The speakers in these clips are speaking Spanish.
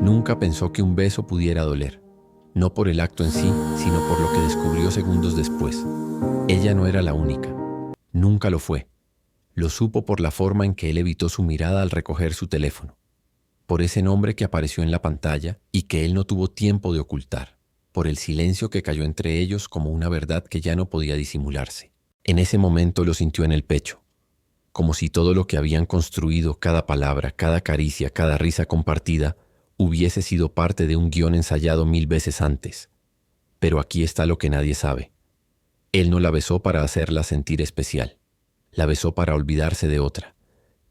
Nunca pensó que un beso pudiera doler, no por el acto en sí, sino por lo que descubrió segundos después. Ella no era la única. Nunca lo fue. Lo supo por la forma en que él evitó su mirada al recoger su teléfono, por ese nombre que apareció en la pantalla y que él no tuvo tiempo de ocultar, por el silencio que cayó entre ellos como una verdad que ya no podía disimularse. En ese momento lo sintió en el pecho, como si todo lo que habían construido, cada palabra, cada caricia, cada risa compartida, hubiese sido parte de un guión ensayado 1000 veces antes. Pero aquí está lo que nadie sabe. Él no la besó para hacerla sentir especial. La besó para olvidarse de otra.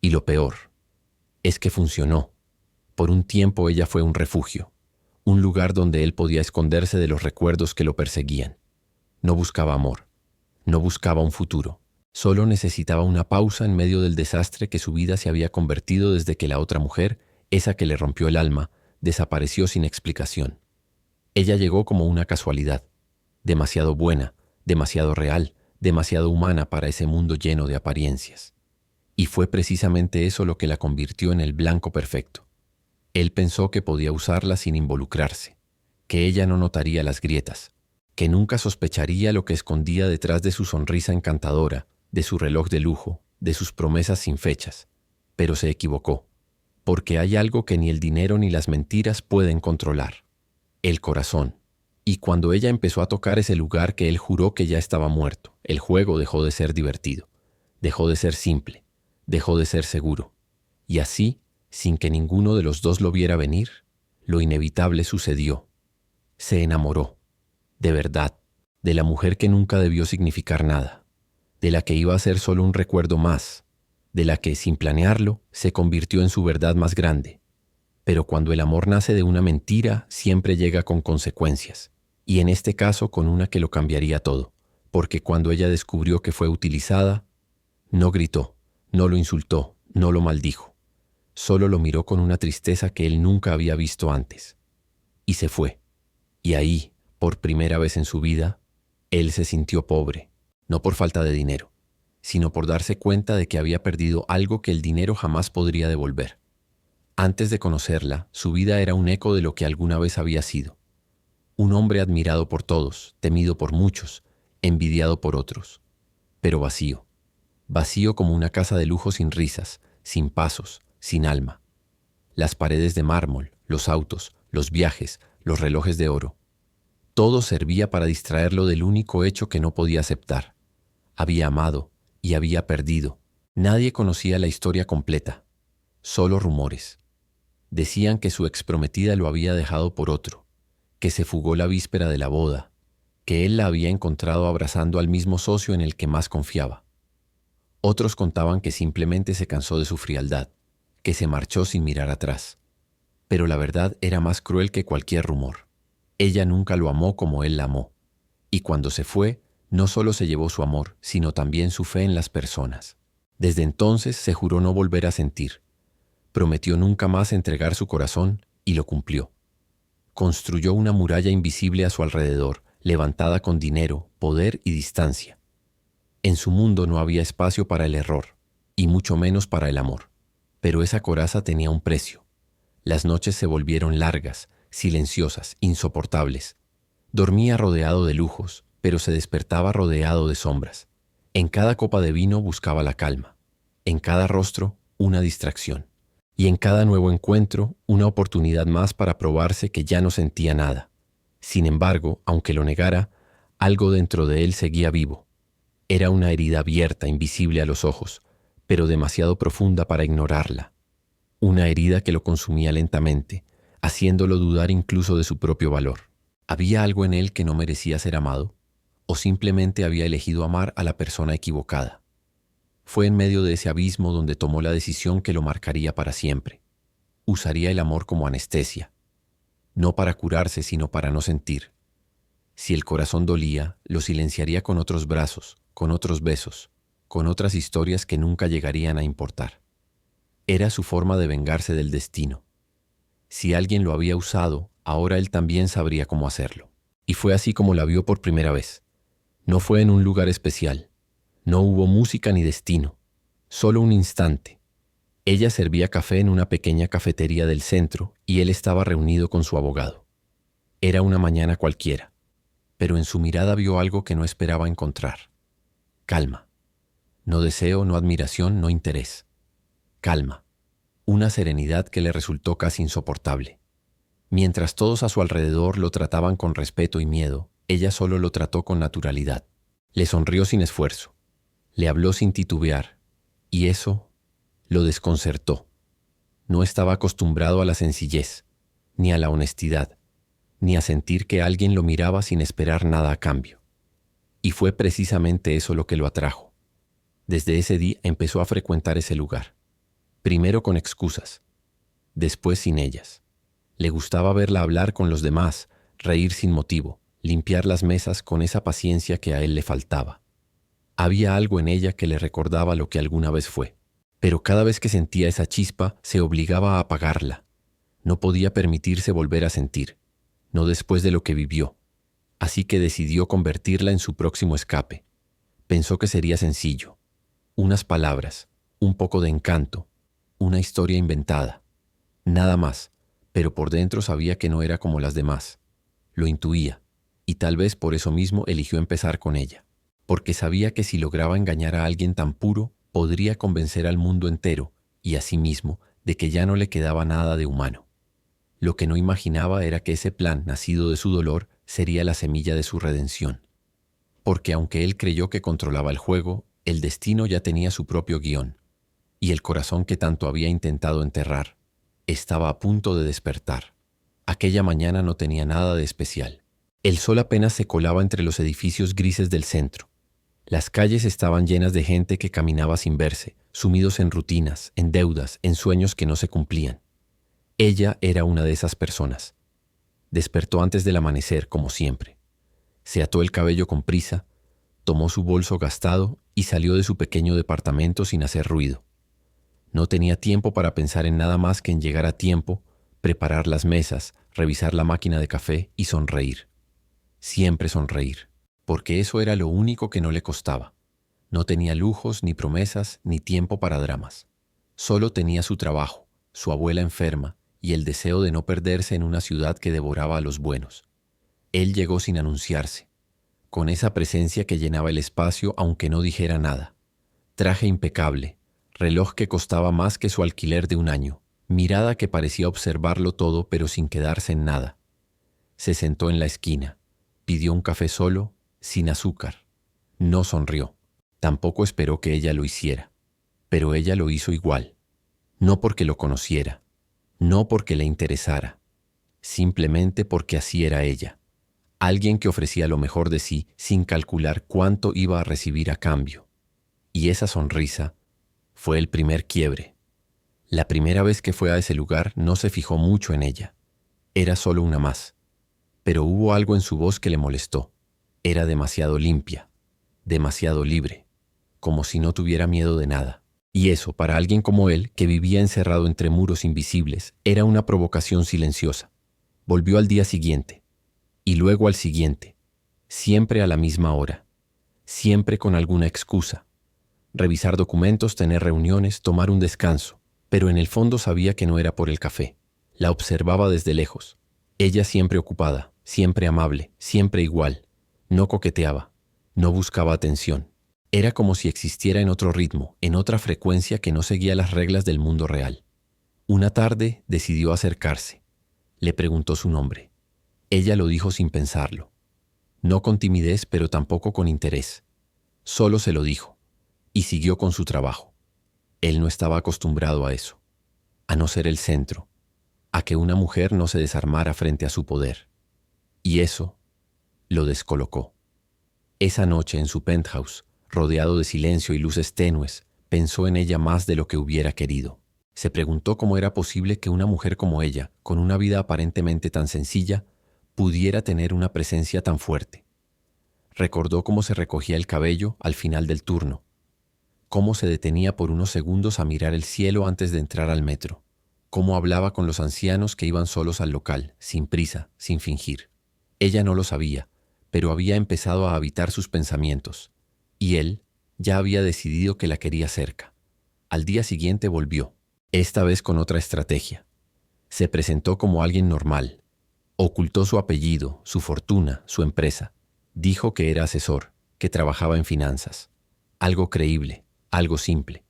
Y lo peor es que funcionó. Por un tiempo ella fue un refugio, un lugar donde él podía esconderse de los recuerdos que lo perseguían. No buscaba amor, no buscaba un futuro. Solo necesitaba una pausa en medio del desastre que su vida se había convertido desde que la otra mujer, esa que le rompió el alma, desapareció sin explicación. Ella llegó como una casualidad, demasiado buena, demasiado real, demasiado humana para ese mundo lleno de apariencias. Y fue precisamente eso lo que la convirtió en el blanco perfecto. Él pensó que podía usarla sin involucrarse, que ella no notaría las grietas, que nunca sospecharía lo que escondía detrás de su sonrisa encantadora, de su reloj de lujo, de sus promesas sin fechas. Pero se equivocó, porque hay algo que ni el dinero ni las mentiras pueden controlar: el corazón. Y cuando ella empezó a tocar ese lugar que él juró que ya estaba muerto, el juego dejó de ser divertido, dejó de ser simple, dejó de ser seguro. Y así, sin que ninguno de los dos lo viera venir, lo inevitable sucedió. Se enamoró, de verdad, de la mujer que nunca debió significar nada, de la que iba a ser solo un recuerdo más, de la que, sin planearlo, se convirtió en su verdad más grande. Pero cuando el amor nace de una mentira, siempre llega con consecuencias, y en este caso con una que lo cambiaría todo, porque cuando ella descubrió que fue utilizada, no gritó, no lo insultó, no lo maldijo. Solo lo miró con una tristeza que él nunca había visto antes. Y se fue. Y ahí, por primera vez en su vida, él se sintió pobre, no por falta de dinero, sino por darse cuenta de que había perdido algo que el dinero jamás podría devolver. Antes de conocerla, su vida era un eco de lo que alguna vez había sido. Un hombre admirado por todos, temido por muchos, envidiado por otros, pero vacío. Vacío como una casa de lujo sin risas, sin pasos, sin alma. Las paredes de mármol, los autos, los viajes, los relojes de oro. Todo servía para distraerlo del único hecho que no podía aceptar. Había amado y había perdido. Nadie conocía la historia completa, solo rumores. Decían que su exprometida lo había dejado por otro, que se fugó la víspera de la boda, que él la había encontrado abrazando al mismo socio en el que más confiaba. Otros contaban que simplemente se cansó de su frialdad, que se marchó sin mirar atrás. Pero la verdad era más cruel que cualquier rumor. Ella nunca lo amó como él la amó. Y cuando se fue, no solo se llevó su amor, sino también su fe en las personas. Desde entonces se juró no volver a sentir. Prometió nunca más entregar su corazón y lo cumplió. Construyó una muralla invisible a su alrededor, levantada con dinero, poder y distancia. En su mundo no había espacio para el error, y mucho menos para el amor. Pero esa coraza tenía un precio. Las noches se volvieron largas, silenciosas, insoportables. Dormía rodeado de lujos, pero se despertaba rodeado de sombras. En cada copa de vino buscaba la calma. En cada rostro, una distracción. Y en cada nuevo encuentro, una oportunidad más para probarse que ya no sentía nada. Sin embargo, aunque lo negara, algo dentro de él seguía vivo. Era una herida abierta, invisible a los ojos, pero demasiado profunda para ignorarla. Una herida que lo consumía lentamente, haciéndolo dudar incluso de su propio valor. ¿Había algo en él que no merecía ser amado? ¿O simplemente había elegido amar a la persona equivocada? Fue en medio de ese abismo donde tomó la decisión que lo marcaría para siempre. Usaría el amor como anestesia, no para curarse, sino para no sentir. Si el corazón dolía, lo silenciaría con otros brazos, con otros besos, con otras historias que nunca llegarían a importar. Era su forma de vengarse del destino. Si alguien lo había usado, ahora él también sabría cómo hacerlo. Y fue así como la vio por primera vez. No fue en un lugar especial. No hubo música ni destino. Solo un instante. Ella servía café en una pequeña cafetería del centro y él estaba reunido con su abogado. Era una mañana cualquiera, pero en su mirada vio algo que no esperaba encontrar. Calma. No deseo, no admiración, no interés. Calma. Una serenidad que le resultó casi insoportable. Mientras todos a su alrededor lo trataban con respeto y miedo, ella solo lo trató con naturalidad. Le sonrió sin esfuerzo. Le habló sin titubear. Y eso lo desconcertó. No estaba acostumbrado a la sencillez, ni a la honestidad, ni a sentir que alguien lo miraba sin esperar nada a cambio. Y fue precisamente eso lo que lo atrajo. Desde ese día empezó a frecuentar ese lugar. Primero con excusas, después sin ellas. Le gustaba verla hablar con los demás, reír sin motivo, limpiar las mesas con esa paciencia que a él le faltaba. Había algo en ella que le recordaba lo que alguna vez fue, pero cada vez que sentía esa chispa se obligaba a apagarla. No podía permitirse volver a sentir, no después de lo que vivió. Así que decidió convertirla en su próximo escape. Pensó que sería sencillo. Unas palabras, un poco de encanto, una historia inventada. Nada más, pero por dentro sabía que no era como las demás. Lo intuía, y tal vez por eso mismo eligió empezar con ella. Porque sabía que si lograba engañar a alguien tan puro, podría convencer al mundo entero, y a sí mismo, de que ya no le quedaba nada de humano. Lo que no imaginaba era que ese plan, nacido de su dolor, sería la semilla de su redención. Porque aunque él creyó que controlaba el juego, el destino ya tenía su propio guión, y el corazón que tanto había intentado enterrar estaba a punto de despertar. Aquella mañana no tenía nada de especial. El sol apenas se colaba entre los edificios grises del centro. Las calles estaban llenas de gente que caminaba sin verse, sumidos en rutinas, en deudas, en sueños que no se cumplían. Ella era una de esas personas. Despertó antes del amanecer, como siempre. Se ató el cabello con prisa, tomó su bolso gastado y salió de su pequeño departamento sin hacer ruido. No tenía tiempo para pensar en nada más que en llegar a tiempo, preparar las mesas, revisar la máquina de café y sonreír. Siempre sonreír, porque eso era lo único que no le costaba. No tenía lujos, ni promesas, ni tiempo para dramas. Solo tenía su trabajo, su abuela enferma y el deseo de no perderse en una ciudad que devoraba a los buenos. Él llegó sin anunciarse, con esa presencia que llenaba el espacio aunque no dijera nada. Traje impecable, reloj que costaba más que su alquiler de un año, mirada que parecía observarlo todo pero sin quedarse en nada. Se sentó en la esquina, pidió un café solo, sin azúcar. No sonrió, tampoco esperó que ella lo hiciera, pero ella lo hizo igual. No porque lo conociera, no porque le interesara, simplemente porque así era ella. Alguien que ofrecía lo mejor de sí sin calcular cuánto iba a recibir a cambio. Y esa sonrisa fue el primer quiebre. La primera vez que fue a ese lugar no se fijó mucho en ella. Era solo una más. Pero hubo algo en su voz que le molestó. Era demasiado limpia, demasiado libre, como si no tuviera miedo de nada. Y eso, para alguien como él, que vivía encerrado entre muros invisibles, era una provocación silenciosa. Volvió al día siguiente. Y luego al siguiente, siempre a la misma hora, siempre con alguna excusa. Revisar documentos, tener reuniones, tomar un descanso, pero en el fondo sabía que no era por el café. La observaba desde lejos. Ella siempre ocupada, siempre amable, siempre igual. No coqueteaba, no buscaba atención. Era como si existiera en otro ritmo, en otra frecuencia que no seguía las reglas del mundo real. Una tarde decidió acercarse. Le preguntó su nombre. Ella lo dijo sin pensarlo. No con timidez, pero tampoco con interés. Solo se lo dijo, y siguió con su trabajo. Él no estaba acostumbrado a eso, a no ser el centro, a que una mujer no se desarmara frente a su poder. Y eso lo descolocó. Esa noche en su penthouse, rodeado de silencio y luces tenues, pensó en ella más de lo que hubiera querido. Se preguntó cómo era posible que una mujer como ella, con una vida aparentemente tan sencilla, pudiera tener una presencia tan fuerte. Recordó cómo se recogía el cabello al final del turno, cómo se detenía por unos segundos a mirar el cielo antes de entrar al metro, cómo hablaba con los ancianos que iban solos al local, sin prisa, sin fingir. Ella no lo sabía, pero había empezado a habitar sus pensamientos, y él ya había decidido que la quería cerca. Al día siguiente volvió. esta vez con otra estrategia. Se presentó como alguien normal. Ocultó su apellido, su fortuna, su empresa. Dijo que era asesor, que trabajaba en finanzas. Algo creíble, algo simple.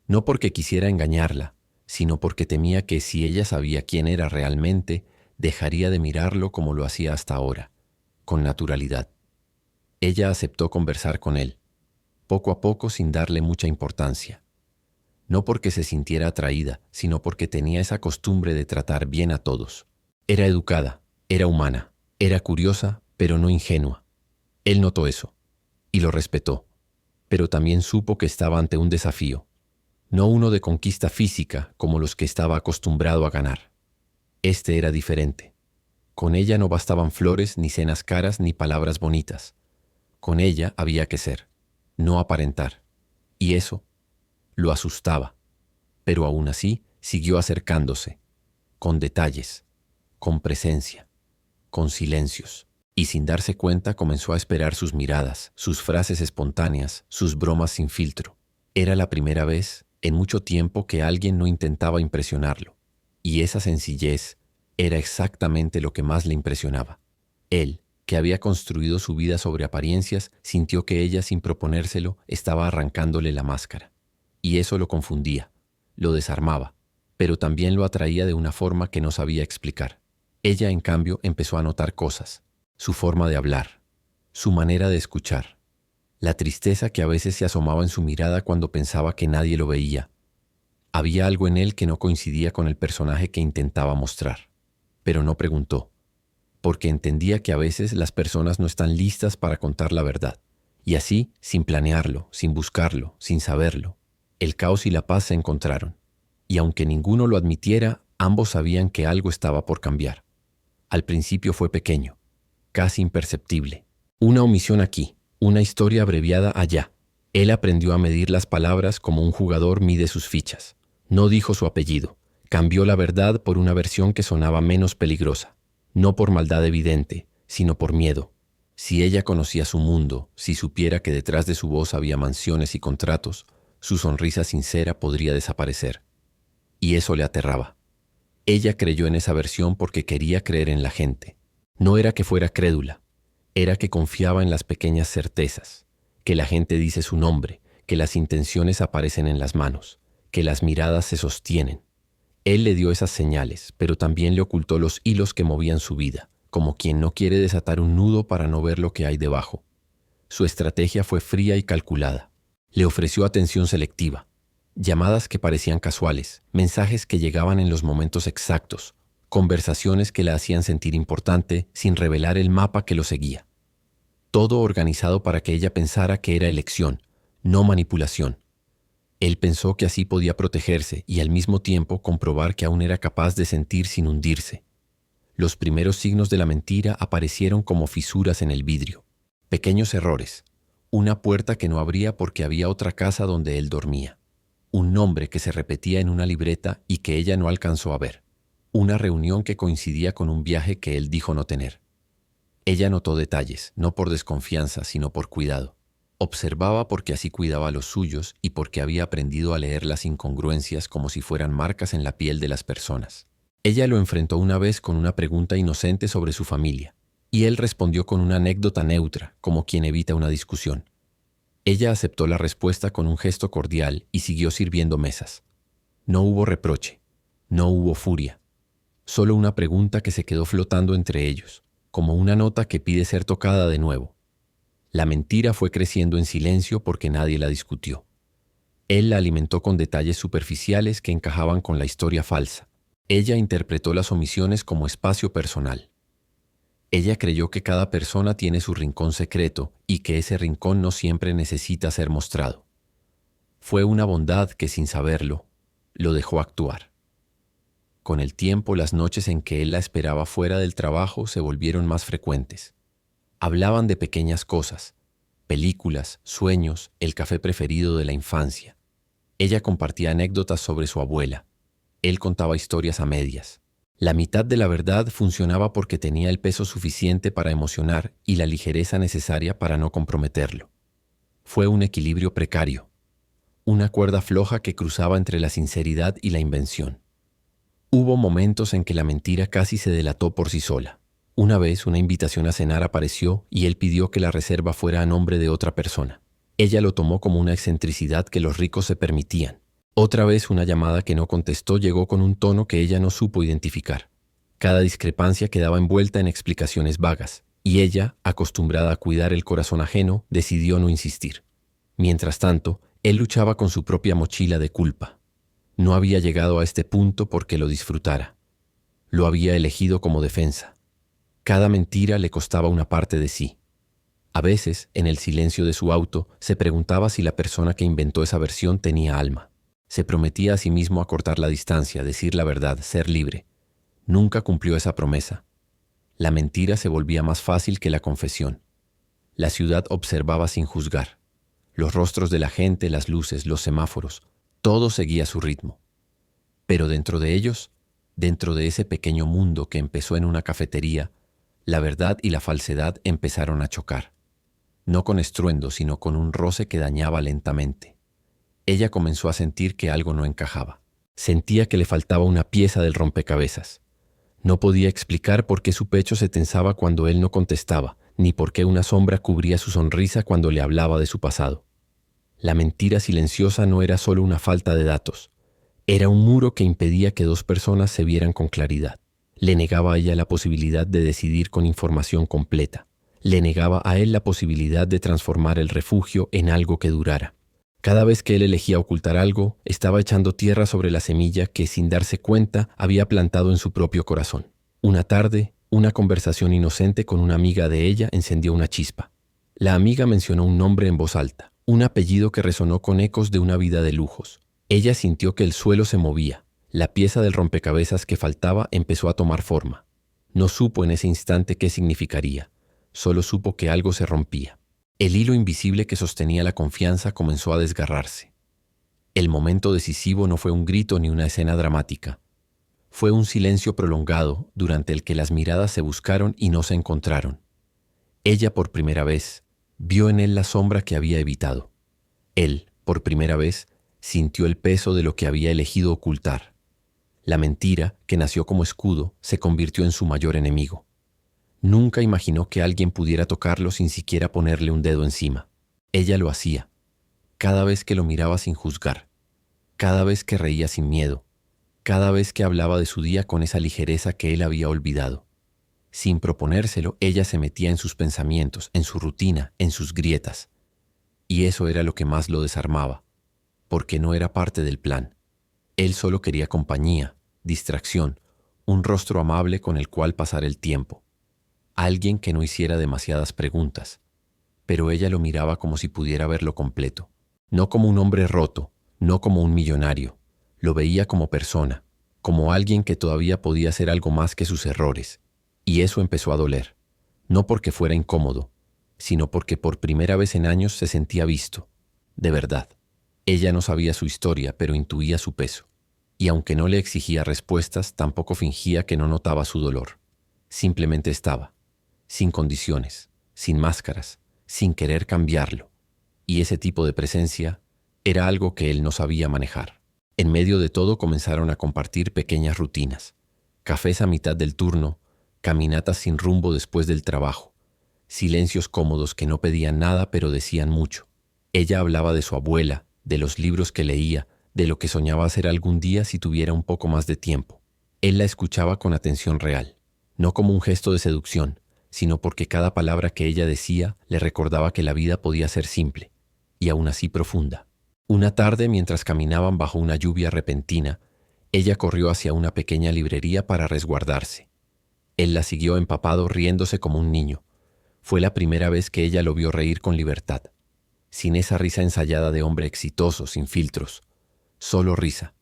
No porque quisiera engañarla, sino porque temía que si ella sabía quién era realmente, dejaría de mirarlo como lo hacía hasta ahora, con naturalidad. Ella aceptó conversar con él, poco a poco sin darle mucha importancia. No porque se sintiera atraída, sino porque tenía esa costumbre de tratar bien a todos. Era educada, era humana, era curiosa, pero no ingenua. Él notó eso, y lo respetó, pero también supo que estaba ante un desafío, no uno de conquista física como los que estaba acostumbrado a ganar. Este era diferente. Con ella no bastaban flores, ni cenas caras, ni palabras bonitas. Con ella había que ser, no aparentar. Y eso lo asustaba. Pero aún así siguió acercándose, con detalles, con presencia, con silencios. Y sin darse cuenta comenzó a esperar sus miradas, sus frases espontáneas, sus bromas sin filtro. Era la primera vez en mucho tiempo que alguien no intentaba impresionarlo. Y esa sencillez era exactamente lo que más le impresionaba. Él, que había construido su vida sobre apariencias, sintió que ella, sin proponérselo, estaba arrancándole la máscara. Y eso lo confundía, lo desarmaba, pero también lo atraía de una forma que no sabía explicar. Ella, en cambio, empezó a notar cosas. Su forma de hablar, su manera de escuchar, la tristeza que a veces se asomaba en su mirada cuando pensaba que nadie lo veía. Había algo en él que no coincidía con el personaje que intentaba mostrar, pero no preguntó, porque entendía que a veces las personas no están listas para contar la verdad. Y así, sin planearlo, sin buscarlo, sin saberlo, el caos y la paz se encontraron. Y aunque ninguno lo admitiera, ambos sabían que algo estaba por cambiar. Al principio fue pequeño, casi imperceptible. Una omisión aquí, una historia abreviada allá. Él aprendió a medir las palabras como un jugador mide sus fichas. No dijo su apellido. Cambió la verdad por una versión que sonaba menos peligrosa. No por maldad evidente, sino por miedo. Si ella conocía su mundo, si supiera que detrás de su voz había mansiones y contratos, su sonrisa sincera podría desaparecer. Y eso le aterraba. Ella creyó en esa versión porque quería creer en la gente. No era que fuera crédula, era que confiaba en las pequeñas certezas, que la gente dice su nombre, que las intenciones aparecen en las manos, que las miradas se sostienen. Él le dio esas señales, pero también le ocultó los hilos que movían su vida, como quien no quiere desatar un nudo para no ver lo que hay debajo. Su estrategia fue fría y calculada. Le ofreció atención selectiva, llamadas que parecían casuales, mensajes que llegaban en los momentos exactos, conversaciones que la hacían sentir importante sin revelar el mapa que lo seguía. Todo organizado para que ella pensara que era elección, no manipulación. Él pensó que así podía protegerse y al mismo tiempo comprobar que aún era capaz de sentir sin hundirse. Los primeros signos de la mentira aparecieron como fisuras en el vidrio, pequeños errores, una puerta que no abría porque había otra casa donde él dormía, un nombre que se repetía en una libreta y que ella no alcanzó a ver. Una reunión que coincidía con un viaje que él dijo no tener. Ella notó detalles, no por desconfianza, sino por cuidado. Observaba porque así cuidaba a los suyos y porque había aprendido a leer las incongruencias como si fueran marcas en la piel de las personas. Ella lo enfrentó una vez con una pregunta inocente sobre su familia, y él respondió con una anécdota neutra, como quien evita una discusión. Ella aceptó la respuesta con un gesto cordial y siguió sirviendo mesas. No hubo reproche, no hubo furia. Solo una pregunta que se quedó flotando entre ellos, como una nota que pide ser tocada de nuevo. La mentira fue creciendo en silencio porque nadie la discutió. Él la alimentó con detalles superficiales que encajaban con la historia falsa. Ella interpretó las omisiones como espacio personal. Ella creyó que cada persona tiene su rincón secreto y que ese rincón no siempre necesita ser mostrado. Fue una bondad que, sin saberlo, lo dejó actuar. Con el tiempo, las noches en que él la esperaba fuera del trabajo se volvieron más frecuentes. Hablaban de pequeñas cosas, películas, sueños, el café preferido de la infancia. Ella compartía anécdotas sobre su abuela. Él contaba historias a medias. La mitad de la verdad funcionaba porque tenía el peso suficiente para emocionar y la ligereza necesaria para no comprometerlo. Fue un equilibrio precario. una cuerda floja que cruzaba entre la sinceridad y la invención. Hubo momentos en que la mentira casi se delató por sí sola. Una vez una invitación a cenar apareció y él pidió que la reserva fuera a nombre de otra persona. Ella lo tomó como una excentricidad que los ricos se permitían. Otra vez una llamada que no contestó llegó con un tono que ella no supo identificar. Cada discrepancia quedaba envuelta en explicaciones vagas, y ella, acostumbrada a cuidar el corazón ajeno, decidió no insistir. Mientras tanto, él luchaba con su propia mochila de culpa. No había llegado a este punto porque lo disfrutara. Lo había elegido como defensa. Cada mentira le costaba una parte de sí. A veces, en el silencio de su auto, se preguntaba si la persona que inventó esa versión tenía alma. Se prometía a sí mismo acortar la distancia, decir la verdad, ser libre. Nunca cumplió esa promesa. La mentira se volvía más fácil que la confesión. La ciudad observaba sin juzgar. Los rostros de la gente, las luces, los semáforos, todo seguía su ritmo. Pero dentro de ellos, dentro de ese pequeño mundo que empezó en una cafetería, la verdad y la falsedad empezaron a chocar. No con estruendo, sino con un roce que dañaba lentamente. Ella comenzó a sentir que algo no encajaba. Sentía que le faltaba una pieza del rompecabezas. No podía explicar por qué su pecho se tensaba cuando él no contestaba, ni por qué una sombra cubría su sonrisa cuando le hablaba de su pasado. La mentira silenciosa no era solo una falta de datos. Era un muro que impedía que dos personas se vieran con claridad. Le negaba a ella la posibilidad de decidir con información completa. Le negaba a él la posibilidad de transformar el refugio en algo que durara. Cada vez que él elegía ocultar algo, estaba echando tierra sobre la semilla que, sin darse cuenta, había plantado en su propio corazón. Una tarde, una conversación inocente con una amiga de ella encendió una chispa. La amiga mencionó un nombre en voz alta, un apellido que resonó con ecos de una vida de lujos. Ella sintió que el suelo se movía. La pieza del rompecabezas que faltaba empezó a tomar forma. No supo en ese instante qué significaría. Solo supo que algo se rompía. El hilo invisible que sostenía la confianza comenzó a desgarrarse. El momento decisivo no fue un grito ni una escena dramática. Fue un silencio prolongado durante el que las miradas se buscaron y no se encontraron. Ella, por primera vez, vio en él la sombra que había evitado. Él, por primera vez, sintió el peso de lo que había elegido ocultar. La mentira, que nació como escudo, se convirtió en su mayor enemigo. Nunca imaginó que alguien pudiera tocarlo sin siquiera ponerle un dedo encima. Ella lo hacía, cada vez que lo miraba sin juzgar, cada vez que reía sin miedo, cada vez que hablaba de su día con esa ligereza que él había olvidado. Sin proponérselo, ella se metía en sus pensamientos, en su rutina, en sus grietas. Y eso era lo que más lo desarmaba, porque no era parte del plan. Él solo quería compañía, distracción, un rostro amable con el cual pasar el tiempo. Alguien que no hiciera demasiadas preguntas, pero ella lo miraba como si pudiera verlo completo. No como un hombre roto, no como un millonario. Lo veía como persona, como alguien que todavía podía hacer algo más que sus errores. Y eso empezó a doler, no porque fuera incómodo, sino porque por primera vez en años se sentía visto, de verdad. Ella no sabía su historia, pero intuía su peso. Y aunque no le exigía respuestas, tampoco fingía que no notaba su dolor. Simplemente estaba. Sin condiciones, sin máscaras, sin querer cambiarlo. Y ese tipo de presencia era algo que él no sabía manejar. En medio de todo comenzaron a compartir pequeñas rutinas. Cafés a mitad del turno, caminatas sin rumbo después del trabajo, silencios cómodos que no pedían nada pero decían mucho. Ella hablaba de su abuela, de los libros que leía, de lo que soñaba hacer algún día si tuviera un poco más de tiempo. Él la escuchaba con atención real, no como un gesto de seducción, sino porque cada palabra que ella decía le recordaba que la vida podía ser simple, y aún así profunda. Una tarde, mientras caminaban bajo una lluvia repentina, ella corrió hacia una pequeña librería para resguardarse. Él la siguió empapado, riéndose como un niño. Fue la primera vez que ella lo vio reír con libertad, sin esa risa ensayada de hombre exitoso, sin filtros, solo risa.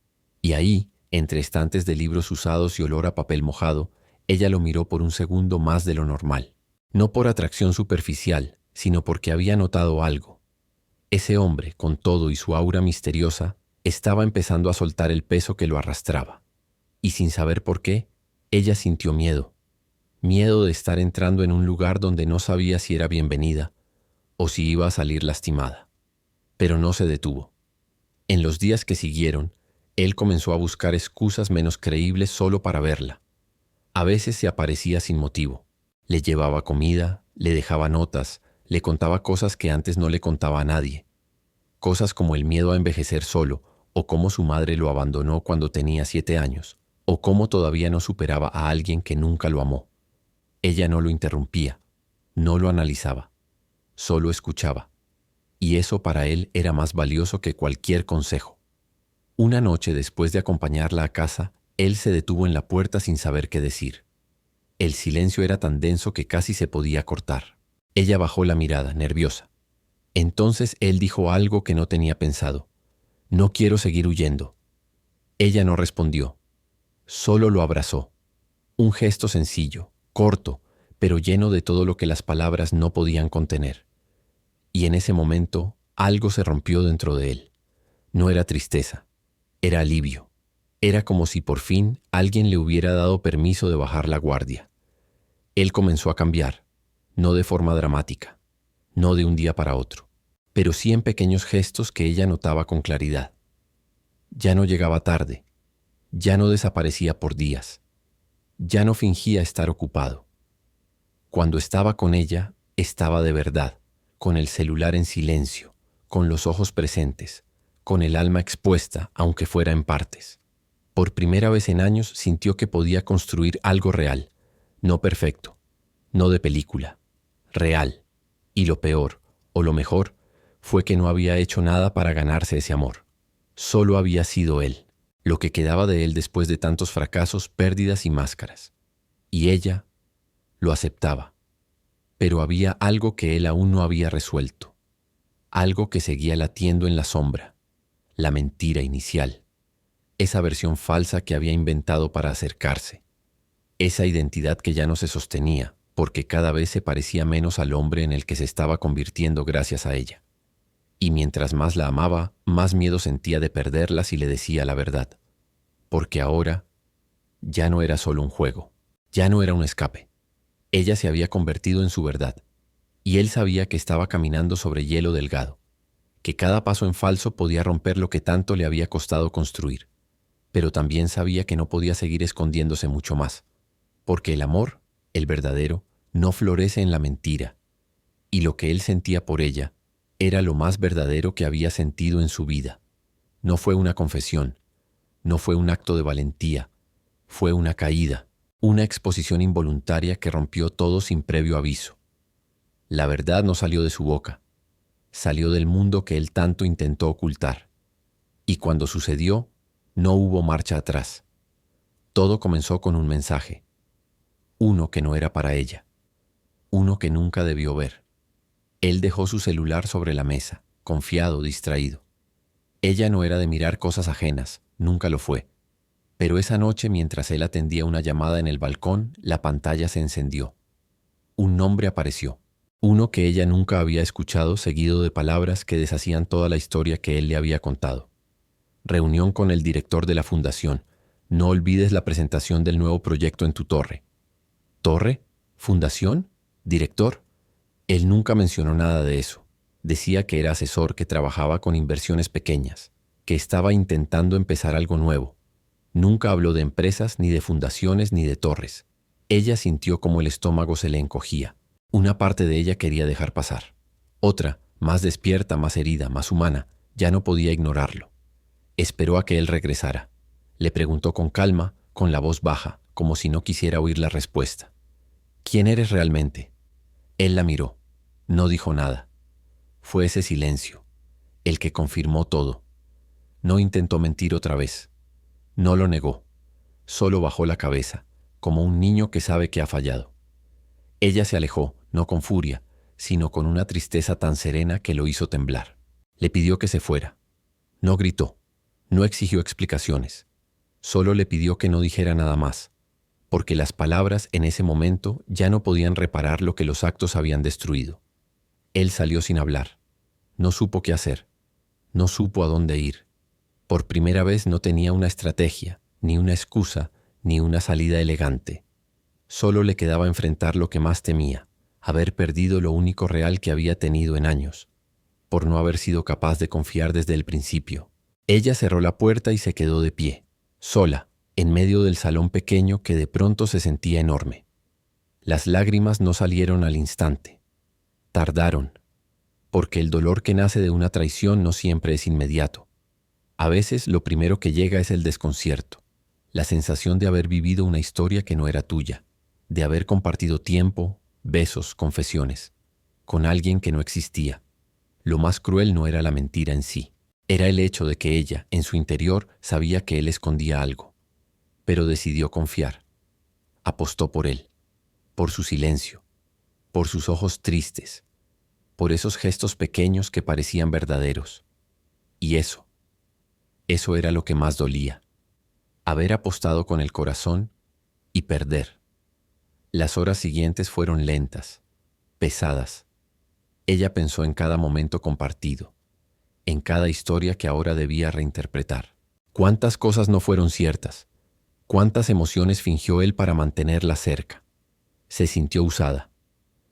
Y ahí, entre estantes de libros usados y olor a papel mojado, ella lo miró por un segundo más de lo normal. No por atracción superficial, sino porque había notado algo. Ese hombre, con todo y su aura misteriosa, estaba empezando a soltar el peso que lo arrastraba. Y sin saber por qué, ella sintió miedo. Miedo de estar entrando en un lugar donde no sabía si era bienvenida o si iba a salir lastimada. Pero no se detuvo. En los días que siguieron, él comenzó a buscar excusas menos creíbles solo para verla. A veces se aparecía sin motivo. Le llevaba comida, le dejaba notas, le contaba cosas que antes no le contaba a nadie. Cosas como el miedo a envejecer solo, o cómo su madre lo abandonó cuando tenía 7 años, o cómo todavía no superaba a alguien que nunca lo amó. Ella no lo interrumpía, no lo analizaba, solo escuchaba. Y eso para él era más valioso que cualquier consejo. Una noche después de acompañarla a casa, él se detuvo en la puerta sin saber qué decir. El silencio era tan denso que casi se podía cortar. Ella bajó la mirada, nerviosa. Entonces él dijo algo que no tenía pensado. No quiero seguir huyendo. Ella no respondió. Solo lo abrazó. Un gesto sencillo, corto, pero lleno de todo lo que las palabras no podían contener. Y en ese momento, algo se rompió dentro de él. No era tristeza, era alivio. Era como si por fin alguien le hubiera dado permiso de bajar la guardia. Él comenzó a cambiar, no de forma dramática, no de un día para otro, pero sí en pequeños gestos que ella notaba con claridad. Ya no llegaba tarde, ya no desaparecía por días, ya no fingía estar ocupado. Cuando estaba con ella, estaba de verdad, con el celular en silencio, con los ojos presentes, con el alma expuesta, aunque fuera en partes. Por primera vez en años sintió que podía construir algo real, no perfecto, no de película, real. Y lo peor, o lo mejor, fue que no había hecho nada para ganarse ese amor. Solo había sido él, lo que quedaba de él después de tantos fracasos, pérdidas y máscaras. Y ella lo aceptaba. Pero había algo que él aún no había resuelto, algo que seguía latiendo en la sombra, la mentira inicial, esa versión falsa que había inventado para acercarse, esa identidad que ya no se sostenía, porque cada vez se parecía menos al hombre en el que se estaba convirtiendo gracias a ella. Y mientras más la amaba, más miedo sentía de perderla si le decía la verdad, porque ahora ya no era solo un juego, ya no era un escape. Ella se había convertido en su verdad, y él sabía que estaba caminando sobre hielo delgado, que cada paso en falso podía romper lo que tanto le había costado construir, pero también sabía que no podía seguir escondiéndose mucho más, porque el amor, el verdadero, no florece en la mentira, y lo que él sentía por ella era lo más verdadero que había sentido en su vida. No fue una confesión, no fue un acto de valentía, fue una caída, una exposición involuntaria que rompió todo sin previo aviso. La verdad no salió de su boca, salió del mundo que él tanto intentó ocultar. Y cuando sucedió, no hubo marcha atrás. Todo comenzó con un mensaje, uno que no era para ella, uno que nunca debió ver. Él dejó su celular sobre la mesa, confiado, distraído. Ella no era de mirar cosas ajenas, nunca lo fue. Pero esa noche, mientras él atendía una llamada en el balcón, la pantalla se encendió. Un nombre apareció, uno que ella nunca había escuchado, seguido de palabras que deshacían toda la historia que él le había contado. Reunión con el director de la fundación. No olvides la presentación del nuevo proyecto en tu torre. ¿Torre? ¿Fundación? ¿Director? Él nunca mencionó nada de eso. Decía que era asesor, que trabajaba con inversiones pequeñas, que estaba intentando empezar algo nuevo. Nunca habló de empresas, ni de fundaciones, ni de torres. Ella sintió como el estómago se le encogía. Una parte de ella quería dejar pasar. Otra, más despierta, más herida, más humana, ya no podía ignorarlo. Esperó a que él regresara. Le preguntó con calma, con la voz baja, como si no quisiera oír la respuesta. ¿Quién eres realmente? Él la miró. No dijo nada. Fue ese silencio, el que confirmó todo. No intentó mentir otra vez. No lo negó. Solo bajó la cabeza, como un niño que sabe que ha fallado. Ella se alejó, no con furia, sino con una tristeza tan serena que lo hizo temblar. Le pidió que se fuera. No gritó, no exigió explicaciones. Solo le pidió que no dijera nada más, porque las palabras en ese momento ya no podían reparar lo que los actos habían destruido. Él salió sin hablar. No supo qué hacer. No supo a dónde ir. Por primera vez no tenía una estrategia, ni una excusa, ni una salida elegante. Solo le quedaba enfrentar lo que más temía, haber perdido lo único real que había tenido en años, por no haber sido capaz de confiar desde el principio. Ella cerró la puerta y se quedó de pie, sola, en medio del salón pequeño que de pronto se sentía enorme. Las lágrimas no salieron al instante. Tardaron, porque el dolor que nace de una traición no siempre es inmediato. A veces lo primero que llega es el desconcierto, la sensación de haber vivido una historia que no era tuya, de haber compartido tiempo, besos, confesiones, con alguien que no existía. Lo más cruel no era la mentira en sí, era el hecho de que ella, en su interior, sabía que él escondía algo, pero decidió confiar. Apostó por él, por su silencio, por sus ojos tristes, por esos gestos pequeños que parecían verdaderos. Y eso era lo que más dolía, haber apostado con el corazón y perder. Las horas siguientes fueron lentas, pesadas. Ella pensó en cada momento compartido, en cada historia que ahora debía reinterpretar. ¿Cuántas cosas no fueron ciertas? ¿Cuántas emociones fingió él para mantenerla cerca? Se sintió usada,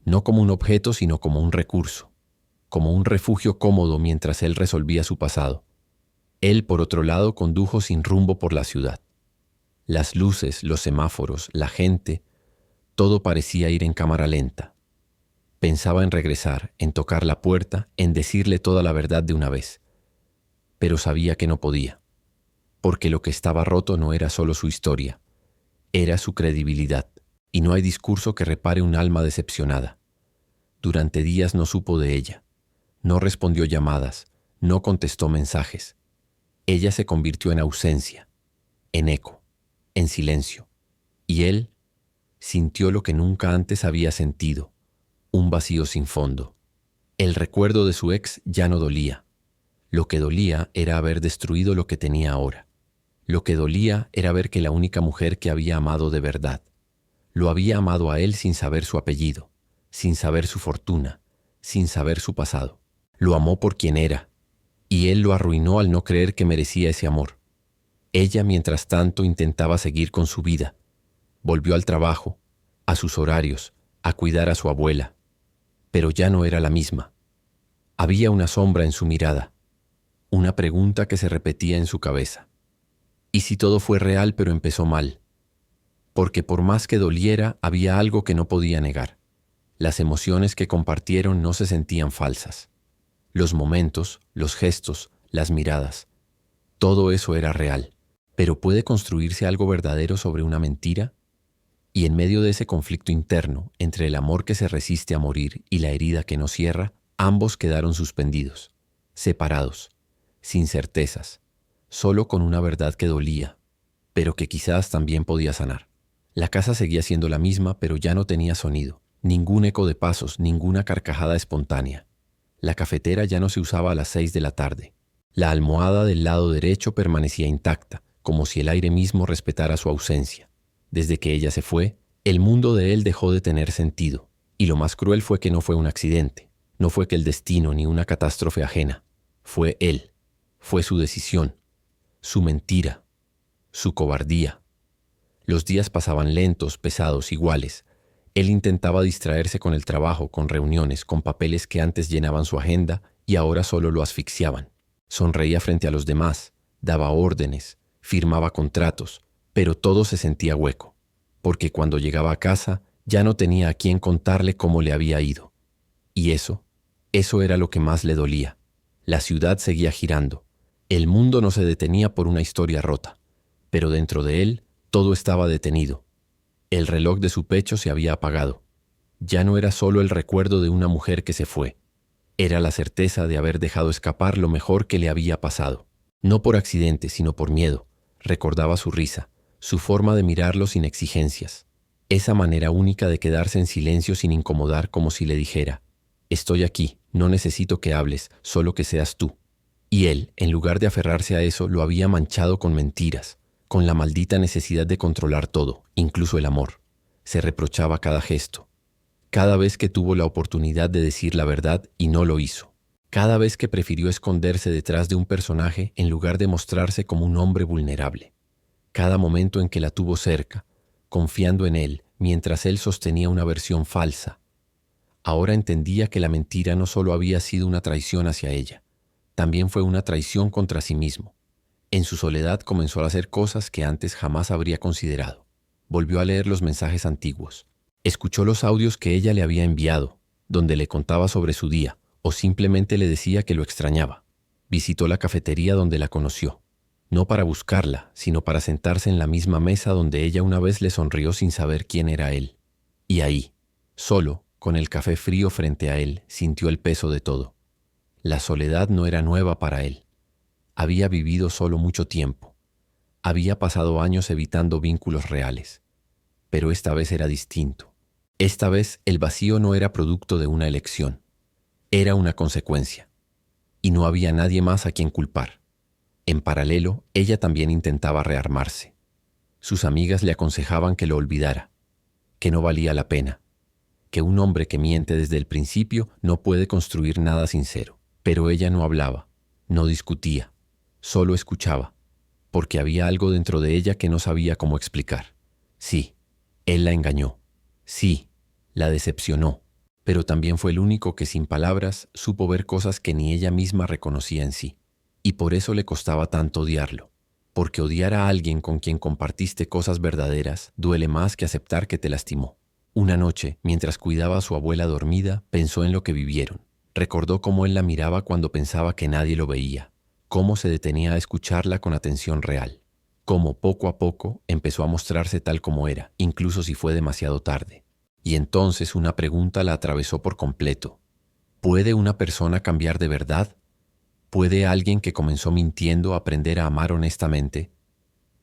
no como un objeto, sino como un recurso, como un refugio cómodo mientras él resolvía su pasado. Él, por otro lado, condujo sin rumbo por la ciudad. Las luces, los semáforos, la gente, todo parecía ir en cámara lenta. Pensaba en regresar, en tocar la puerta, en decirle toda la verdad de una vez. Pero sabía que no podía, porque lo que estaba roto no era solo su historia, era su credibilidad, y no hay discurso que repare un alma decepcionada. Durante días no supo de ella, no respondió llamadas, no contestó mensajes. Ella se convirtió en ausencia, en eco, en silencio, y él sintió lo que nunca antes había sentido, un vacío sin fondo. El recuerdo de su ex ya no dolía. Lo que dolía era haber destruido lo que tenía ahora. Lo que dolía era ver que la única mujer que había amado de verdad, lo había amado a él sin saber su apellido, sin saber su fortuna, sin saber su pasado. Lo amó por quien era, y él lo arruinó al no creer que merecía ese amor. Ella, mientras tanto, intentaba seguir con su vida. Volvió al trabajo, a sus horarios, a cuidar a su abuela. Pero ya no era la misma. Había una sombra en su mirada, una pregunta que se repetía en su cabeza. ¿Y si todo fue real pero empezó mal? Porque por más que doliera, había algo que no podía negar. Las emociones que compartieron no se sentían falsas. Los momentos, los gestos, las miradas, todo eso era real. ¿Pero puede construirse algo verdadero sobre una mentira? Y en medio de ese conflicto interno, entre el amor que se resiste a morir y la herida que no cierra, ambos quedaron suspendidos, separados, sin certezas, solo con una verdad que dolía, pero que quizás también podía sanar. La casa seguía siendo la misma, pero ya no tenía sonido, ningún eco de pasos, ninguna carcajada espontánea. La cafetera ya no se usaba a las 6 de la tarde. La almohada del lado derecho permanecía intacta, como si el aire mismo respetara su ausencia. Desde que ella se fue, el mundo de él dejó de tener sentido. Y lo más cruel fue que no fue un accidente. No fue que el destino ni una catástrofe ajena. Fue él. Fue su decisión. Su mentira. Su cobardía. Los días pasaban lentos, pesados, iguales. Él intentaba distraerse con el trabajo, con reuniones, con papeles que antes llenaban su agenda y ahora solo lo asfixiaban. Sonreía frente a los demás, daba órdenes, firmaba contratos, pero todo se sentía hueco, porque cuando llegaba a casa ya no tenía a quién contarle cómo le había ido. Y eso era lo que más le dolía. La ciudad seguía girando. El mundo no se detenía por una historia rota, pero dentro de él todo estaba detenido. El reloj de su pecho se había apagado. Ya no era solo el recuerdo de una mujer que se fue. Era la certeza de haber dejado escapar lo mejor que le había pasado. No por accidente, sino por miedo. Recordaba su risa, su forma de mirarlo sin exigencias. Esa manera única de quedarse en silencio sin incomodar, como si le dijera: estoy aquí, no necesito que hables, solo que seas tú. Y él, en lugar de aferrarse a eso, lo había manchado con mentiras, con la maldita necesidad de controlar todo, incluso el amor. Se reprochaba cada gesto, cada vez que tuvo la oportunidad de decir la verdad y no lo hizo, cada vez que prefirió esconderse detrás de un personaje en lugar de mostrarse como un hombre vulnerable, cada momento en que la tuvo cerca, confiando en él, mientras él sostenía una versión falsa. Ahora entendía que la mentira no solo había sido una traición hacia ella, también fue una traición contra sí mismo. En su soledad comenzó a hacer cosas que antes jamás habría considerado. Volvió a leer los mensajes antiguos. Escuchó los audios que ella le había enviado, donde le contaba sobre su día, o simplemente le decía que lo extrañaba. Visitó la cafetería donde la conoció, no para buscarla, sino para sentarse en la misma mesa donde ella una vez le sonrió sin saber quién era él. Y ahí, solo, con el café frío frente a él, sintió el peso de todo. La soledad no era nueva para él. Había vivido solo mucho tiempo. Había pasado años evitando vínculos reales. Pero esta vez era distinto. Esta vez el vacío no era producto de una elección. Era una consecuencia. Y no había nadie más a quien culpar. En paralelo, ella también intentaba rearmarse. Sus amigas le aconsejaban que lo olvidara, que no valía la pena, que un hombre que miente desde el principio no puede construir nada sincero. Pero ella no hablaba, no discutía, solo escuchaba, porque había algo dentro de ella que no sabía cómo explicar. Sí, él la engañó. Sí, la decepcionó, pero también fue el único que sin palabras supo ver cosas que ni ella misma reconocía en sí. Y por eso le costaba tanto odiarlo, porque odiar a alguien con quien compartiste cosas verdaderas duele más que aceptar que te lastimó. Una noche, mientras cuidaba a su abuela dormida, pensó en lo que vivieron. Recordó cómo él la miraba cuando pensaba que nadie lo veía, cómo se detenía a escucharla con atención real, cómo poco a poco empezó a mostrarse tal como era, incluso si fue demasiado tarde. Y entonces una pregunta la atravesó por completo. ¿Puede una persona cambiar de verdad? ¿Puede alguien que comenzó mintiendo aprender a amar honestamente?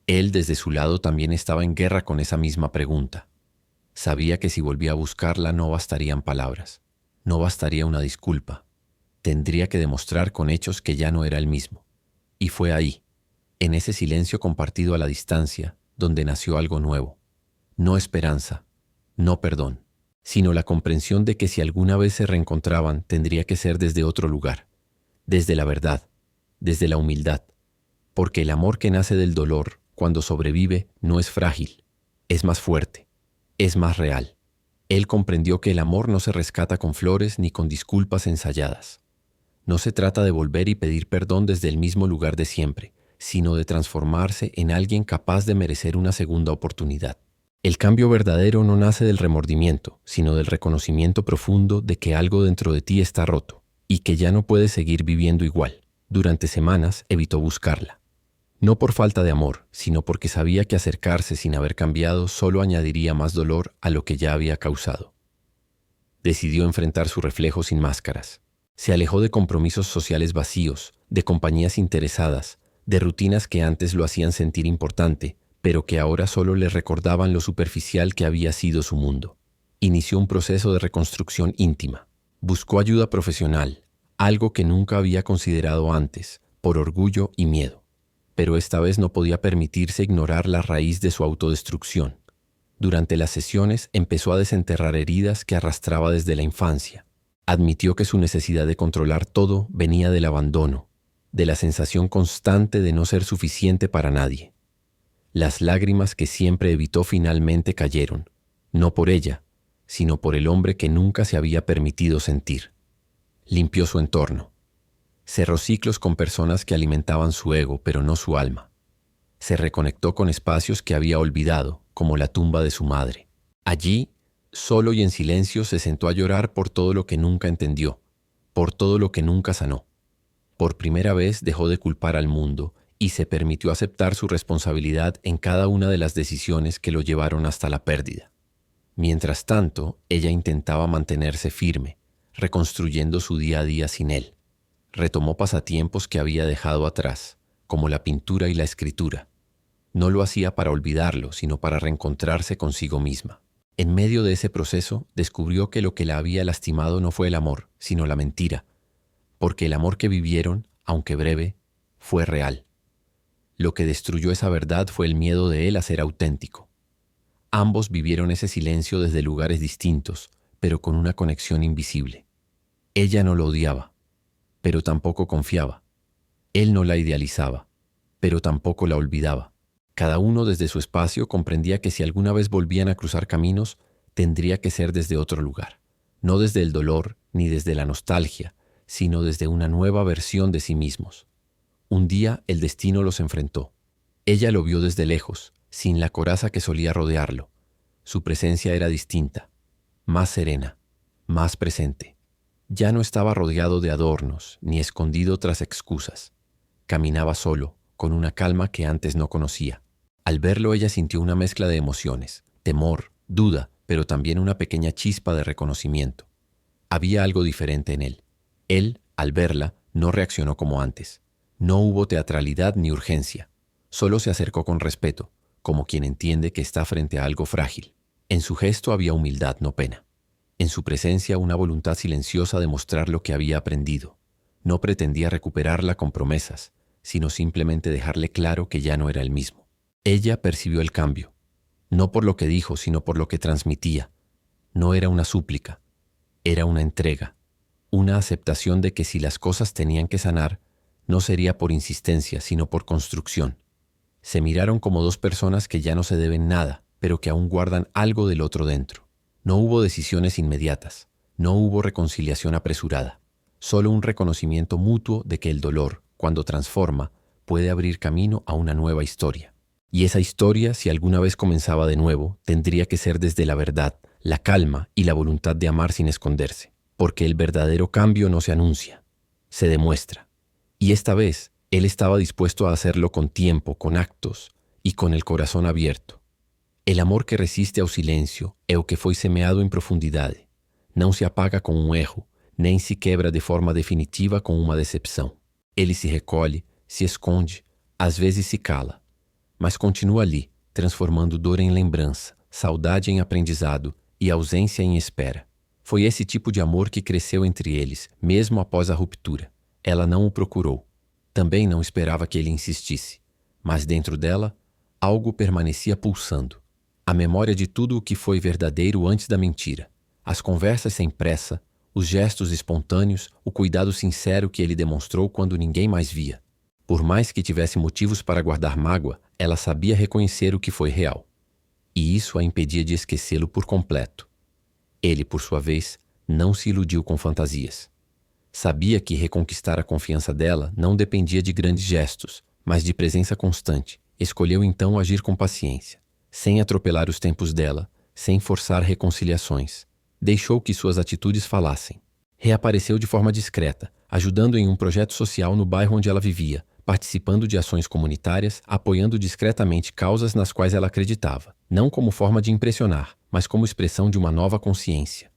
Él desde su lado también estaba en guerra con esa misma pregunta. Sabía que si volvía a buscarla no bastarían palabras. No bastaría una disculpa. Tendría que demostrar con hechos que ya no era el mismo. Y fue ahí, en ese silencio compartido a la distancia, donde nació algo nuevo. No esperanza, no perdón, sino la comprensión de que si alguna vez se reencontraban tendría que ser desde otro lugar, desde la verdad, desde la humildad, porque el amor que nace del dolor, cuando sobrevive, no es frágil, es más fuerte, es más real. Él comprendió que el amor no se rescata con flores ni con disculpas ensayadas. No se trata de volver y pedir perdón desde el mismo lugar de siempre, sino de transformarse en alguien capaz de merecer una segunda oportunidad. El cambio verdadero no nace del remordimiento, sino del reconocimiento profundo de que algo dentro de ti está roto y que ya no puedes seguir viviendo igual. Durante semanas evitó buscarla. No por falta de amor, sino porque sabía que acercarse sin haber cambiado solo añadiría más dolor a lo que ya había causado. Decidió enfrentar su reflejo sin máscaras. Se alejó de compromisos sociales vacíos, de compañías interesadas, de rutinas que antes lo hacían sentir importante, pero que ahora solo le recordaban lo superficial que había sido su mundo. Inició un proceso de reconstrucción íntima. Buscó ayuda profesional, algo que nunca había considerado antes, por orgullo y miedo. Pero esta vez no podía permitirse ignorar la raíz de su autodestrucción. Durante las sesiones empezó a desenterrar heridas que arrastraba desde la infancia. Admitió que su necesidad de controlar todo venía del abandono, de la sensación constante de no ser suficiente para nadie. Las lágrimas que siempre evitó finalmente cayeron, no por ella, sino por el hombre que nunca se había permitido sentir. Limpió su entorno. Cerró ciclos con personas que alimentaban su ego, pero no su alma. Se reconectó con espacios que había olvidado, como la tumba de su madre. Allí, solo y en silencio, se sentó a llorar por todo lo que nunca entendió, por todo lo que nunca sanó. Por primera vez dejó de culpar al mundo y se permitió aceptar su responsabilidad en cada una de las decisiones que lo llevaron hasta la pérdida. Mientras tanto, ella intentaba mantenerse firme, reconstruyendo su día a día sin él. Retomó pasatiempos que había dejado atrás, como la pintura y la escritura. No lo hacía para olvidarlo, sino para reencontrarse consigo misma. En medio de ese proceso, descubrió que lo que la había lastimado no fue el amor, sino la mentira, porque el amor que vivieron, aunque breve, fue real. Lo que destruyó esa verdad fue el miedo de él a ser auténtico. Ambos vivieron ese silencio desde lugares distintos, pero con una conexión invisible. Ella no lo odiaba, pero tampoco confiaba. Él no la idealizaba, pero tampoco la olvidaba. Cada uno desde su espacio comprendía que si alguna vez volvían a cruzar caminos, tendría que ser desde otro lugar. No desde el dolor ni desde la nostalgia, sino desde una nueva versión de sí mismos. Un día el destino los enfrentó. Ella lo vio desde lejos, sin la coraza que solía rodearlo. Su presencia era distinta, más serena, más presente. Ya no estaba rodeado de adornos, ni escondido tras excusas. Caminaba solo, con una calma que antes no conocía. Al verlo ella sintió una mezcla de emociones, temor, duda, pero también una pequeña chispa de reconocimiento. Había algo diferente en él. Él, al verla, no reaccionó como antes. No hubo teatralidad ni urgencia. Solo se acercó con respeto, como quien entiende que está frente a algo frágil. En su gesto había humildad, no pena. En su presencia una voluntad silenciosa de mostrar lo que había aprendido. No pretendía recuperarla con promesas, sino simplemente dejarle claro que ya no era el mismo. Ella percibió el cambio, no por lo que dijo, sino por lo que transmitía. No era una súplica, era una entrega, una aceptación de que si las cosas tenían que sanar, no sería por insistencia, sino por construcción. Se miraron como dos personas que ya no se deben nada, pero que aún guardan algo del otro dentro. No hubo decisiones inmediatas, no hubo reconciliación apresurada, solo un reconocimiento mutuo de que el dolor, cuando transforma, puede abrir camino a una nueva historia. Y esa historia, si alguna vez comenzaba de nuevo, tendría que ser desde la verdad, la calma y la voluntad de amar sin esconderse, porque el verdadero cambio no se anuncia, se demuestra. Y esta vez, él estaba dispuesto a hacerlo con tiempo, con actos y con el corazón abierto. El amor que resiste ao silêncio é o que foi semeado em profundidade. Não se apaga com um erro, nem se quebra de forma definitiva com uma decepção. Ele se recolhe, se esconde, às vezes se cala, mas continua ali, transformando dor em lembrança, saudade em aprendizado e ausência em espera. Foi esse tipo de amor que cresceu entre eles, mesmo após a ruptura. Ela não o procurou. Também não esperava que ele insistisse. Mas dentro dela, algo permanecia pulsando. A memória de tudo o que foi verdadeiro antes da mentira. As conversas sem pressa, os gestos espontâneos, o cuidado sincero que ele demonstrou quando ninguém mais via. Por mais que tivesse motivos para guardar mágoa, ela sabia reconhecer o que foi real. E isso a impedia de esquecê-lo por completo. Ele, por sua vez, não se iludiu com fantasias. Sabia que reconquistar a confiança dela não dependia de grandes gestos, mas de presença constante. Escolheu então agir com paciência, sem atropelar os tempos dela, sem forçar reconciliações. Deixou que suas atitudes falassem. Reapareceu de forma discreta, ajudando em um projeto social no bairro onde ela vivia, participando de ações comunitárias, apoiando discretamente causas nas quais ela acreditava, não como forma de impressionar, mas como expressão de uma nova consciência.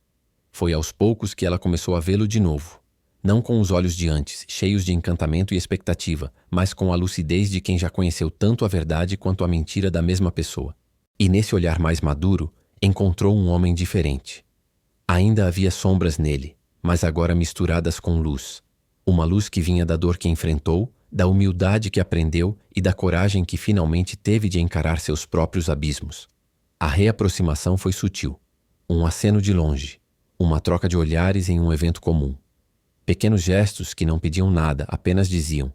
Foi aos poucos que ela começou a vê-lo de novo. Não com os olhos de antes, cheios de encantamento e expectativa, mas com a lucidez de quem já conheceu tanto a verdade quanto a mentira da mesma pessoa. E nesse olhar mais maduro, encontrou um homem diferente. Ainda havia sombras nele, mas agora misturadas com luz. Uma luz que vinha da dor que enfrentou, da humildade que aprendeu e da coragem que finalmente teve de encarar seus próprios abismos. A reaproximação foi sutil. Um aceno de longe, uma troca de olhares em um evento comum. Pequenos gestos que não pediam nada, apenas diziam: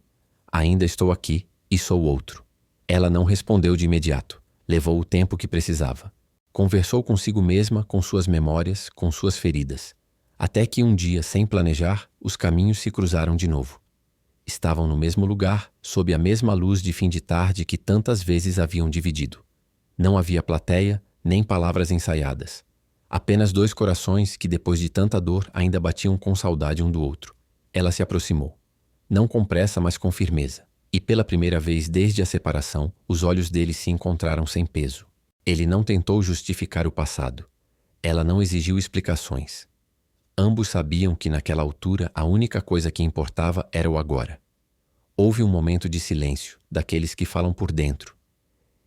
ainda estou aqui e sou outro. Ela não respondeu de imediato. Levou o tempo que precisava. Conversou consigo mesma, com suas memórias, com suas feridas. Até que um dia, sem planejar, os caminhos se cruzaram de novo. Estavam no mesmo lugar, sob a mesma luz de fim de tarde que tantas vezes haviam dividido. Não havia plateia, nem palavras ensaiadas. Apenas dois corações que, depois de tanta dor, ainda batiam com saudade um do outro. Ela se aproximou. Não com pressa, mas com firmeza. E pela primeira vez desde a separação, os olhos dele se encontraram sem peso. Ele não tentou justificar o passado. Ela não exigiu explicações. Ambos sabiam que naquela altura a única coisa que importava era o agora. Houve um momento de silêncio, daqueles que falam por dentro.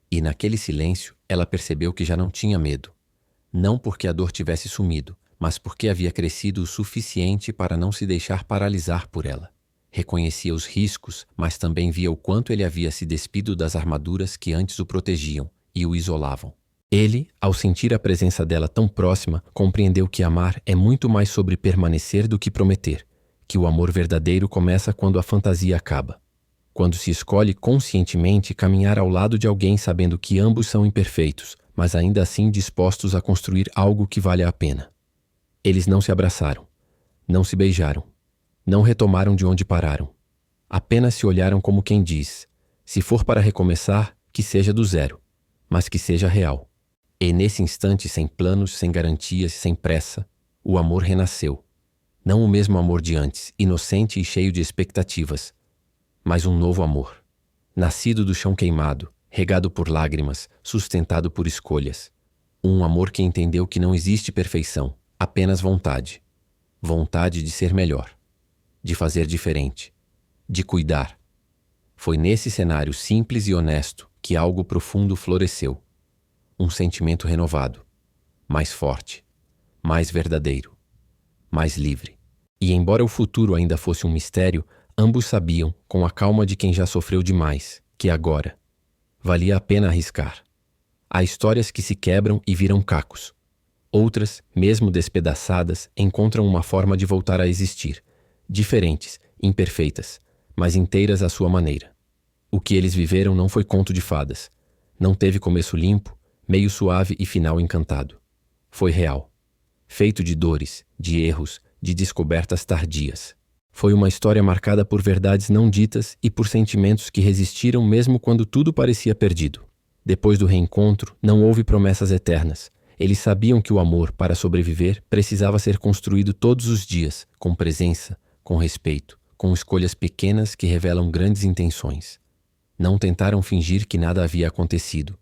E naquele silêncio ela percebeu que já não tinha medo. Não porque a dor tivesse sumido, mas porque havia crescido o suficiente para não se deixar paralisar por ela. Reconhecia os riscos, mas também via o quanto ele havia se despido das armaduras que antes o protegiam e o isolavam. Ele, ao sentir a presença dela tão próxima, compreendeu que amar é muito mais sobre permanecer do que prometer, que o amor verdadeiro começa quando a fantasia acaba. Quando se escolhe conscientemente caminhar ao lado de alguém sabendo que ambos são imperfeitos, mas ainda assim dispostos a construir algo que valha a pena. Eles não se abraçaram, não se beijaram, não retomaram de onde pararam. Apenas se olharam como quem diz: se for para recomeçar, que seja do zero, mas que seja real. E nesse instante, sem planos, sem garantias, sem pressa, o amor renasceu. Não o mesmo amor de antes, inocente e cheio de expectativas, mas um novo amor. Nascido do chão queimado, regado por lágrimas, sustentado por escolhas. Um amor que entendeu que não existe perfeição, apenas vontade. Vontade de ser melhor, de fazer diferente, de cuidar. Foi nesse cenário simples e honesto que algo profundo floresceu. Um sentimento renovado, mais forte, mais verdadeiro, mais livre. E embora o futuro ainda fosse um mistério, ambos sabiam, com a calma de quem já sofreu demais, que agora valia a pena arriscar. Há histórias que se quebram e viram cacos. Outras, mesmo despedaçadas, encontram uma forma de voltar a existir, diferentes, imperfeitas, mas inteiras à sua maneira. O que eles viveram não foi conto de fadas. Não teve começo limpo, meio suave e final encantado. Foi real. Feito de dores, de erros, de descobertas tardias. Foi uma história marcada por verdades não ditas e por sentimentos que resistiram mesmo quando tudo parecia perdido. Depois do reencontro, não houve promessas eternas. Eles sabiam que o amor, para sobreviver, precisava ser construído todos os dias, com presença, com respeito, com escolhas pequenas que revelam grandes intenções. Não tentaram fingir que nada havia acontecido.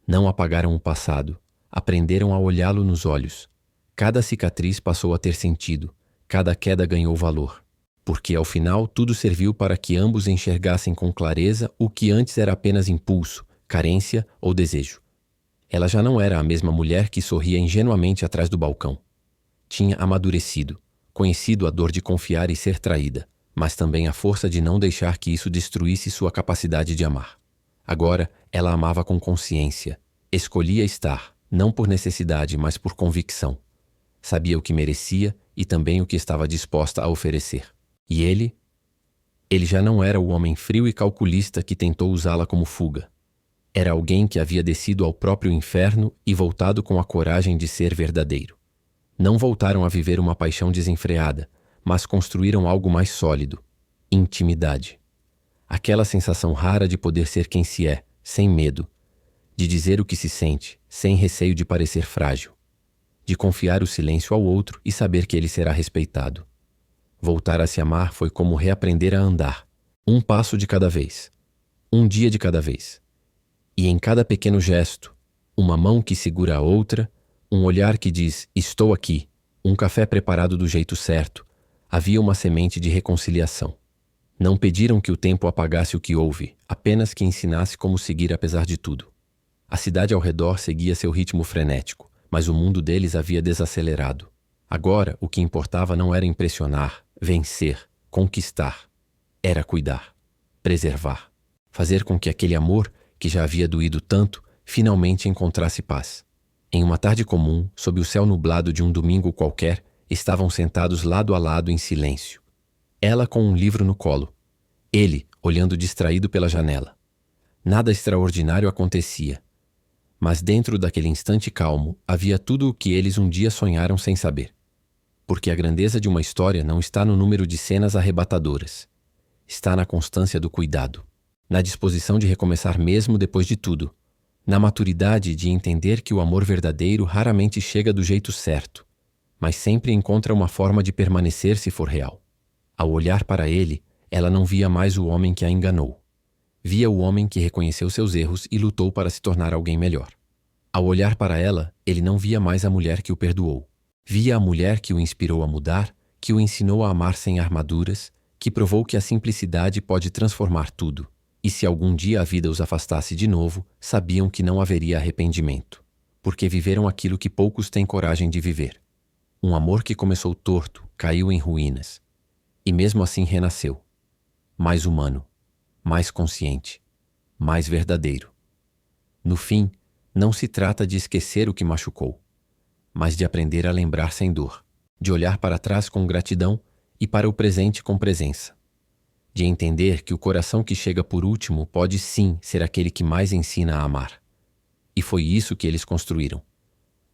Não apagaram o passado. Aprenderam a olhá-lo nos olhos. Cada cicatriz passou a ter sentido. Cada queda ganhou valor. Porque, ao final, tudo serviu para que ambos enxergassem com clareza o que antes era apenas impulso, carência ou desejo. Ela já não era a mesma mulher que sorria ingenuamente atrás do balcão. Tinha amadurecido, conhecido a dor de confiar e ser traída, mas também a força de não deixar que isso destruísse sua capacidade de amar. Agora, ela amava com consciência. Escolhia estar, não por necessidade, mas por convicção. Sabia o que merecia e também o que estava disposta a oferecer. E ele? Ele já não era o homem frio e calculista que tentou usá-la como fuga. Era alguém que havia descido ao próprio inferno e voltado com a coragem de ser verdadeiro. Não voltaram a viver uma paixão desenfreada, mas construíram algo mais sólido: intimidade. Aquela sensação rara de poder ser quem se é, sem medo, de dizer o que se sente, sem receio de parecer frágil, de confiar o silêncio ao outro e saber que ele será respeitado. Voltar a se amar foi como reaprender a andar, um passo de cada vez, um dia de cada vez. E em cada pequeno gesto, uma mão que segura a outra, um olhar que diz "estou aqui", um café preparado do jeito certo, havia uma semente de reconciliação. Não pediram que o tempo apagasse o que houve, apenas que ensinasse como seguir apesar de tudo. A cidade ao redor seguia seu ritmo frenético, mas o mundo deles havia desacelerado. Agora, o que importava não era impressionar, vencer, conquistar. Era cuidar, preservar, fazer com que aquele amor, que já havia doído tanto, finalmente encontrasse paz. Em uma tarde comum, sob o céu nublado de um domingo qualquer, estavam sentados lado a lado em silêncio. Ela com um livro no colo. Ele, olhando distraído pela janela. Nada extraordinário acontecia. Mas dentro daquele instante calmo, havia tudo o que eles um dia sonharam sem saber. Porque a grandeza de uma história não está no número de cenas arrebatadoras. Está na constância do cuidado. Na disposição de recomeçar mesmo depois de tudo. Na maturidade de entender que o amor verdadeiro raramente chega do jeito certo, mas sempre encontra uma forma de permanecer se for real. Ao olhar para ele, ela não via mais o homem que a enganou. Via o homem que reconheceu seus erros e lutou para se tornar alguém melhor. Ao olhar para ela, ele não via mais a mulher que o perdoou. Via a mulher que o inspirou a mudar, que o ensinou a amar sem armaduras, que provou que a simplicidade pode transformar tudo. E se algum dia a vida os afastasse de novo, sabiam que não haveria arrependimento, porque viveram aquilo que poucos têm coragem de viver. Um amor que começou torto, caiu em ruínas, e mesmo assim renasceu. Mais humano, mais consciente, mais verdadeiro. No fim, não se trata de esquecer o que machucou, mas de aprender a lembrar sem dor, de olhar para trás com gratidão e para o presente com presença. De entender que o coração que chega por último pode sim ser aquele que mais ensina a amar. E foi isso que eles construíram.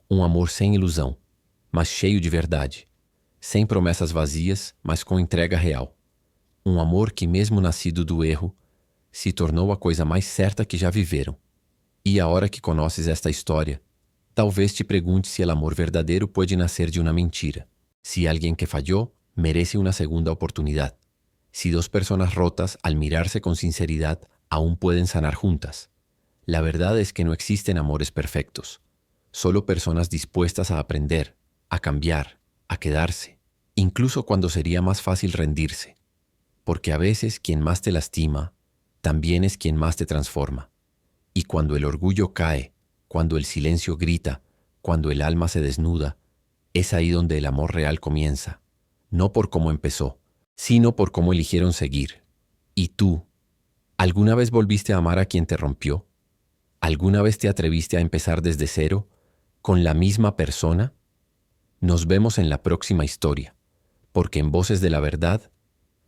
Um amor sem ilusão, mas cheio de verdade. Sem promessas vazias, mas com entrega real. Um amor que, mesmo nascido do erro, se tornou a coisa mais certa que já viveram. E a hora que conheces esta história, talvez te pergunte se o amor verdadeiro pode nascer de uma mentira. Se alguém que falhou merece uma segunda oportunidade. Si dos personas rotas, al mirarse con sinceridad, aún pueden sanar juntas. La verdad es que no existen amores perfectos, solo personas dispuestas a aprender, a cambiar, a quedarse, incluso cuando sería más fácil rendirse, porque a veces quien más te lastima, también es quien más te transforma. Y cuando el orgullo cae, cuando el silencio grita, cuando el alma se desnuda, es ahí donde el amor real comienza, no por cómo empezó, sino por cómo eligieron seguir. ¿Y tú? ¿Alguna vez volviste a amar a quien te rompió? ¿Alguna vez te atreviste a empezar desde cero, con la misma persona? Nos vemos en la próxima historia, porque en Voces de la Verdad,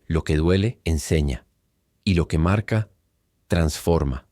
lo que duele enseña, y lo que marca transforma.